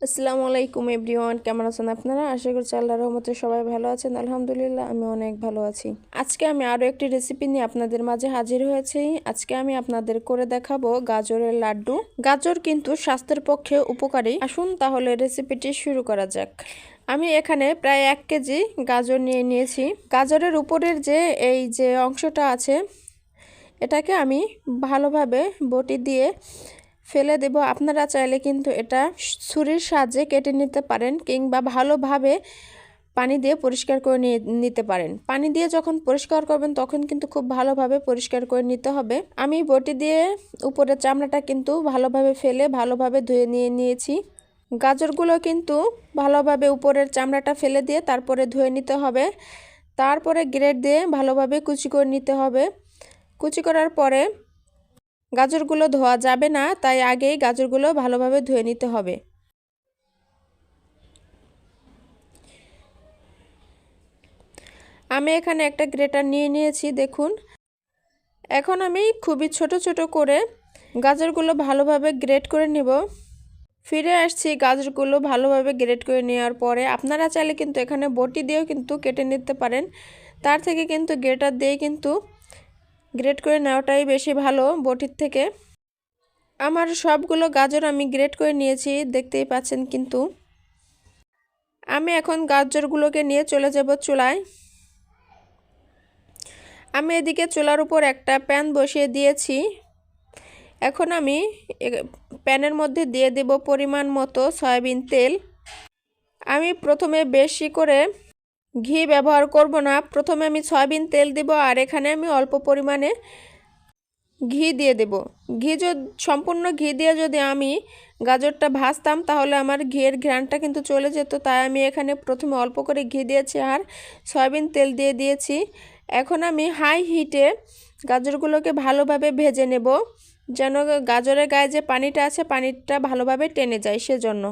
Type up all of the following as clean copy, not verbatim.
আসসালামু আলাইকুম এভরিওয়ান, কেমন আছেন আপনারা? আশা করছি আল্লাহর রহমতে সবাই ভালো আছেন। আলহামদুলিল্লাহ, আমি অনেক ভালো আছি। আজকে আমি আরও একটি রেসিপি নিয়ে আপনাদের মাঝে হাজির হয়েছি। আজকে আমি আপনাদের করে দেখাবো গাজরের লাড্ডু। গাজর কিন্তু স্বাস্থ্যের পক্ষে উপকারী। আসুন তাহলে রেসিপিটি শুরু করা যাক। আমি এখানে প্রায় 1 কেজি গাজর নিয়ে নিয়েছি। গাজরের উপরের যে অংশটা আছে, এটাকে আমি ভালোভাবে বটি দিয়ে ফেলে দেব। আপনারা চাইলে কিন্তু এটা ছুরির সাহায্যে কেটে নিতে পারেন, কিংবা ভালোভাবে পানি দিয়ে পরিষ্কার করে নিতে পারেন। পানি দিয়ে যখন পরিষ্কার করবেন তখন কিন্তু খুব ভালোভাবে পরিষ্কার করে নিতে হবে। আমি বটি দিয়ে উপরের চামড়াটা কিন্তু ভালোভাবে ফেলে ভালোভাবে ধুয়ে নিয়েছি। গাজরগুলো কিন্তু ভালোভাবে উপরের চামড়াটা ফেলে দিয়ে তারপরে ধুয়ে নিতে হবে। তারপরে গ্রেট দিয়ে ভালোভাবে কুচি করে নিতে হবে। কুচি করার পরে গাজরগুলো ধোয়া যাবে না, তাই আগেই গাজরগুলো ভালোভাবে ধুয়ে নিতে হবে। আমি এখানে একটা গ্রেটার নিয়ে নিয়েছি, দেখুন। এখন আমি খুবই ছোট ছোট করে গাজরগুলো ভালোভাবে গ্রেট করে নেব। ফিরে আসছি গাজরগুলো ভালোভাবে গ্রেট করে নেওয়ার পরে। আপনারা চাইলে কিন্তু এখানে বটি দিয়েও কিন্তু কেটে নিতে পারেন, তার থেকে কিন্তু গ্রেটার দিয়ে কিন্তু গ্রেট করে নেওয়াটাই বেশি ভালো বটির থেকে। আমার সবগুলো গাজর আমি গ্রেট করে নিয়েছি, দেখতেই পাচ্ছেন। কিন্তু আমি এখন গাজরগুলোকে নিয়ে চলে যাব চুলায়। আমি এদিকে চুলার উপর একটা প্যান বসিয়ে দিয়েছি। এখন আমি প্যানের মধ্যে দিয়ে দেব পরিমাণ মতো সয়াবিন তেল। আমি প্রথমে বেশি করে ঘি ব্যবহার করব না, প্রথমে আমি সয়াবিন তেল দেব, আর এখানে আমি অল্প পরিমাণে ঘি দিয়ে দেব। সম্পূর্ণ ঘি দিয়ে যদি আমি গাজরটা ভাজতাম তাহলে আমার ঘিয়ের ঘ্রাণটা কিন্তু চলে যেত, তাই আমি এখানে প্রথমে অল্প করে ঘি দিয়েছি আর সয়াবিন তেল দিয়ে দিয়েছি। এখন আমি হাই হিটে গাজরগুলোকে ভালোভাবে ভেজে নেব, যেন গাজরের গায়ে যে পানিটা আছে পানিটা ভালোভাবে টেনে যায় সেজন্য।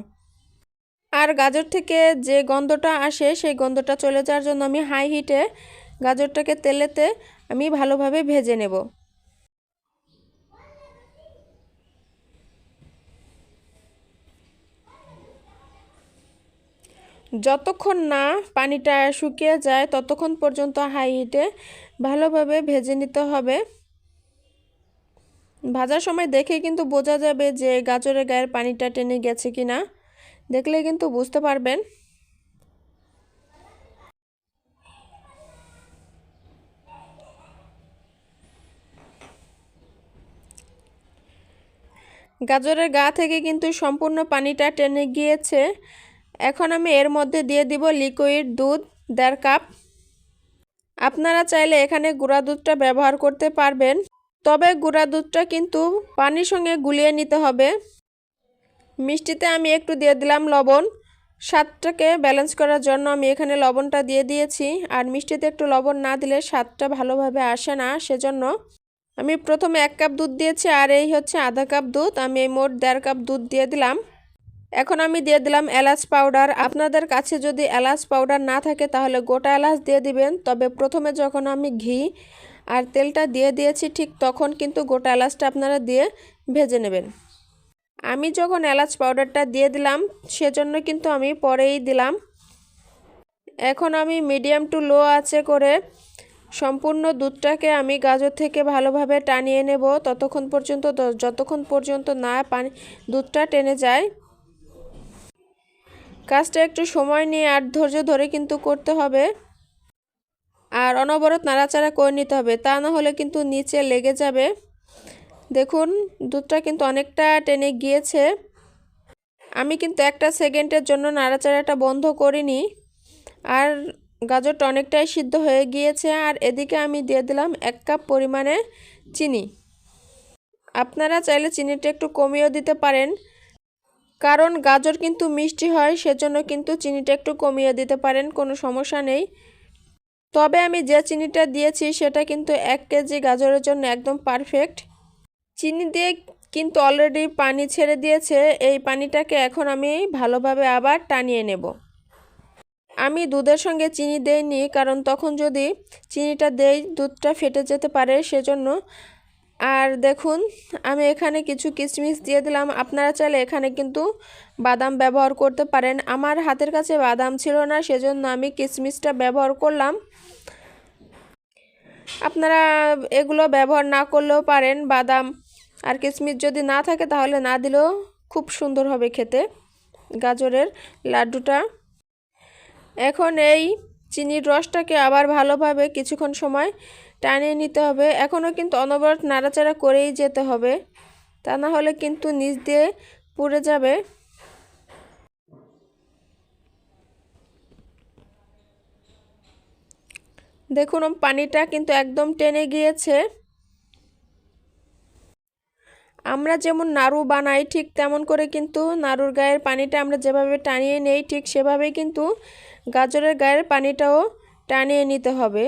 আর গাজর থেকে যে গন্ধটা আসে সেই গন্ধটা চলে যাওয়ার জন্য আমি হাই হিটে গাজরটাকে তেলেতে আমি ভালোভাবে ভেজে নেব। যতক্ষণ না পানিটা শুকিয়ে যায় ততক্ষণ পর্যন্ত হাই হিটে ভালোভাবে ভেজে নিতে হবে। ভাজার সময় দেখে কিন্তু বোঝা যাবে যে গাজরের গায়ের পানিটা টেনে গেছে কিনা, দেখলে কিন্তু বুঝতে পারবেন। গাজরের গা থেকে কিন্তু সম্পূর্ণ পানিটা টেনে গিয়েছে। এখন আমি এর মধ্যে দিয়ে দিব লিকুইড দুধ 1.5 কাপ। আপনারা চাইলে এখানে গুঁড়া দুধটা ব্যবহার করতে পারবেন, তবে গুঁড়া দুধটা কিন্তু পানির সঙ্গে গুলিয়ে নিতে হবে। মিষ্টিতে আমি একটু দিয়ে দিলাম লবণ। স্বাদটাকে ব্যালেন্স করার জন্য আমি এখানে লবণটা দিয়ে দিয়েছি, আর মিষ্টিতে একটু লবণ না দিলে স্বাদটা ভালোভাবে আসে না, সেজন্য আমি প্রথমে 1 কাপ দুধ দিয়েছি, আর এই হচ্ছে আধা কাপ দুধ। আমি এই মোট 1.5 কাপ দুধ দিয়ে দিলাম। এখন আমি দিয়ে দিলাম এলাচ পাউডার। আপনাদের কাছে যদি এলাচ পাউডার না থাকে তাহলে গোটা এলাচ দিয়ে দিবেন, তবে প্রথমে যখন আমি ঘি আর তেলটা দিয়ে দিয়েছি ঠিক তখন কিন্তু গোটা এলাচটা আপনারা দিয়ে ভেজে নেবেন। আমি যখন এলাচ পাউডারটা দিয়ে দিলাম সেজন্য কিন্তু আমি পরেই দিলাম। এখন আমি মিডিয়াম টু লো আঁচে করে সম্পূর্ণ দুধটাকে আমি গাজর থেকে ভালোভাবে টানিয়ে নেব, যতক্ষণ পর্যন্ত না দুধটা টেনে যায়। কাজটা একটু সময় নিয়ে আর ধৈর্য ধরে কিন্তু করতে হবে, আর অনবরত নাড়াচাড়া করে নিতে হবে, তা না হলে কিন্তু নিচে লেগে যাবে। দেখুন দুধটা কিন্তু অনেকটা টেনে গিয়েছে। আমি কিন্তু 1 সেকেন্ডের জন্য নাড়াচাড়াটা বন্ধ করিনি, আর গাজরটা অনেকটাই সিদ্ধ হয়ে গিয়েছে। আর এদিকে আমি দিয়ে দিলাম 1 কাপ পরিমাণে চিনি। আপনারা চাইলে চিনিটা একটু কমিয়েও দিতে পারেন, কারণ গাজর কিন্তু মিষ্টি হয়, সেজন্য কিন্তু চিনিটা একটু কমিয়ে দিতে পারেন, কোনো সমস্যা নেই। তবে আমি যে চিনিটা দিয়েছি সেটা কিন্তু 1 কেজি গাজরের জন্য একদম পারফেক্ট। চিনি দিয়ে কিন্তু অলরেডি পানি ছেড়ে দিয়েছে, এই পানিটাকে এখন আমি ভালোভাবে আবার টানিয়ে নেব। আমি দুধের সঙ্গে চিনি দেইনি, কারণ তখন যদি চিনিটা দেই দুধটা ফেটে যেতে পারে, সেজন্য আর দেখুন আমি এখানে কিছু কিশমিশ দিয়ে দিলাম। আপনারা চাইলে এখানে কিন্তু বাদাম ব্যবহার করতে পারেন। আমার হাতের কাছে বাদাম ছিল না, সেজন্য আমি কিশমিশটা ব্যবহার করলাম। আপনারা এগুলো ব্যবহার না করলেও পারেন। বাদাম আর কিশমিশ যদি না থাকে তাহলে না দিলেও খুব সুন্দর হবে খেতে গাজরের লাড্ডুটা। এখন এই চিনির রসটাকে আবার ভালোভাবে কিছুক্ষণ সময় টানিয়ে নিতে হবে। এখনও কিন্তু অনবরত নাড়াচাড়া করেই যেতে হবে, তা না হলে কিন্তু নিচ দিয়ে পুড়ে যাবে। দেখুন পানিটা কিন্তু একদম টেনে গিয়েছে। আমরা যেমন নাড়ু বানাই ঠিক তেমন করে কিন্তু নাড়ুর গায়ের পানিটা আমরা যেভাবে টানিয়ে নেই ঠিক সেভাবেই কিন্তু গাজরের গায়ের পানিটাও টানিয়ে নিতে হবে।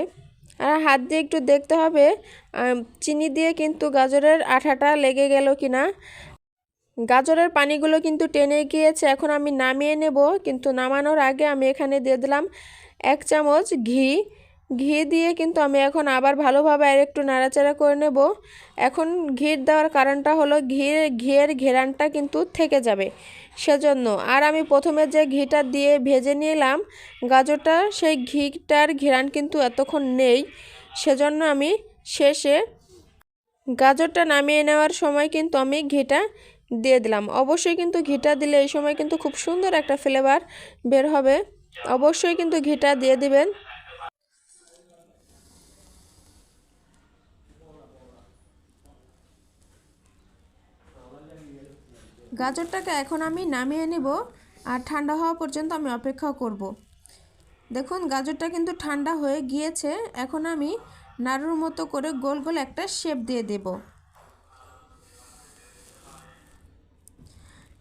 আর হাত দিয়ে একটু দেখতে হবে চিনি দিয়ে কিন্তু গাজরের আঠাটা লেগে গেল কিনা। গাজরের পানিগুলো কিন্তু টেনে গিয়েছে। এখন আমি নামিয়ে নেব, কিন্তু নামানোর আগে আমি এখানে দিয়ে দিলাম 1 চামচ ঘি। ঘি দিয়ে কিন্তু আমি এখন আবার ভালোভাবে আর একটু নাড়াচাড়া করে নেব। এখন ঘি দেওয়ার কারণটা হলো ঘিয়ের ঘেরানটা কিন্তু থেকে যাবে সেজন্য। আর আমি প্রথমে যে ঘিটা দিয়ে ভেজে নিলাম গাজরটা, সেই ঘিটার ঘেরান কিন্তু এতক্ষণ নেই, সেজন্য আমি শেষে গাজরটা নামিয়ে নেওয়ার সময় কিন্তু আমি ঘিটা দিয়ে দিলাম। অবশ্যই কিন্তু ঘিটা দিলে এই সময় কিন্তু খুব সুন্দর একটা ফ্লেভার বের হবে। অবশ্যই কিন্তু ঘিটা দিয়ে দিবেন। গাজরটাকে এখন আমি নামিয়ে নেব আর ঠান্ডা হওয়া পর্যন্ত আমি অপেক্ষা করব। দেখুন গাজরটা কিন্তু ঠান্ডা হয়ে গিয়েছে। এখন আমি নাড়ুর মতো করে গোল গোল একটা শেপ দিয়ে দেব।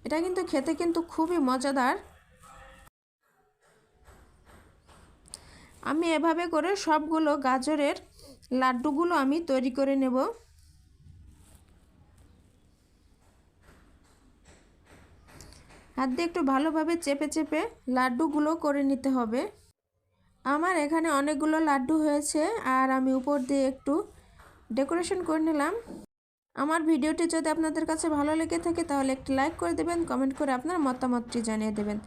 এটা কিন্তু খেতে কিন্তু খুবই মজাদার। আমি এভাবে করে সবগুলো গাজরের লাড্ডুগুলো আমি তৈরি করে নেব। হাত দিয়ে একটু ভালোভাবে চেপে চেপে লাড্ডুগুলো করে নিতে হবে। আমার এখানে অনেকগুলো লাড্ডু হয়েছে আর আমি উপর দিয়ে একটু ডেকোরেশন করে নিলাম। আমার ভিডিওটি যদি আপনাদের কাছে ভালো লেগে থাকে তাহলে একটি লাইক করে দেবেন, কমেন্ট করে আপনার মতামতটি জানিয়ে দেবেন।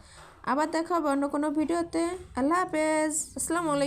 আবার দেখা হবে অন্য কোনো ভিডিওতে। আল্লাহ হাফেজ, আসসালামু আলাইকুম।